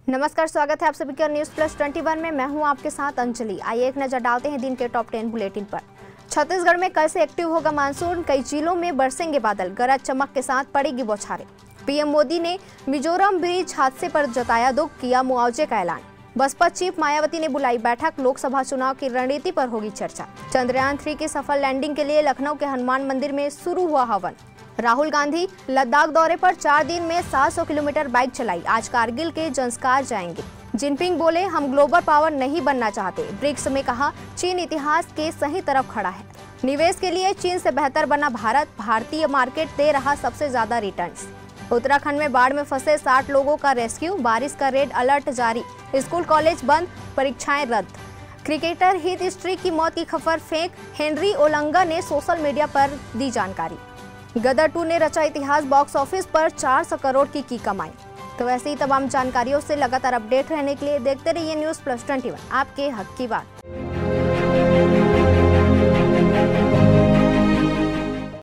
नमस्कार, स्वागत है आप सभी का न्यूज प्लस 21 में। मैं हूं आपके साथ अंजलि। आइए एक नजर डालते हैं दिन के टॉप 10 बुलेटिन पर। छत्तीसगढ़ में कल से एक्टिव होगा मानसून, कई जिलों में बरसेंगे बादल, गरज चमक के साथ पड़ेगी बौछारें। पीएम मोदी ने मिजोरम ब्रिज हादसे पर जताया दुख, किया मुआवजे का ऐलान। बसपा चीफ मायावती ने बुलाई बैठक, लोकसभा चुनाव की रणनीति पर होगी चर्चा। चंद्रयान 3 की सफल लैंडिंग के लिए लखनऊ के हनुमान मंदिर में शुरू हुआ हवन। राहुल गांधी लद्दाख दौरे पर 4 दिन में 700 किलोमीटर बाइक चलाई, आज कारगिल के जंस्कार जाएंगे। जिनपिंग बोले, हम ग्लोबल पावर नहीं बनना चाहते। ब्रिक्स में कहा, चीन इतिहास के सही तरफ खड़ा है। निवेश के लिए चीन से बेहतर बना भारत, भारतीय मार्केट दे रहा सबसे ज्यादा रिटर्न्स। उत्तराखंड में बाढ़ में फंसे 60 लोगों का रेस्क्यू, बारिश का रेड अलर्ट जारी, स्कूल कॉलेज बंद, परीक्षाएं रद्द। क्रिकेटर हीथ स्ट्रीक की मौत की खबर फेक, हेनरी ओलंगा ने सोशल मीडिया पर दी जानकारी। गदर 2 ने रचा इतिहास, बॉक्स ऑफिस पर 400 करोड़ की कमाई। तो ऐसे ही तमाम जानकारियों से लगातार अपडेट रहने के लिए देखते रहिए न्यूज प्लस 21, आपके हक की बात।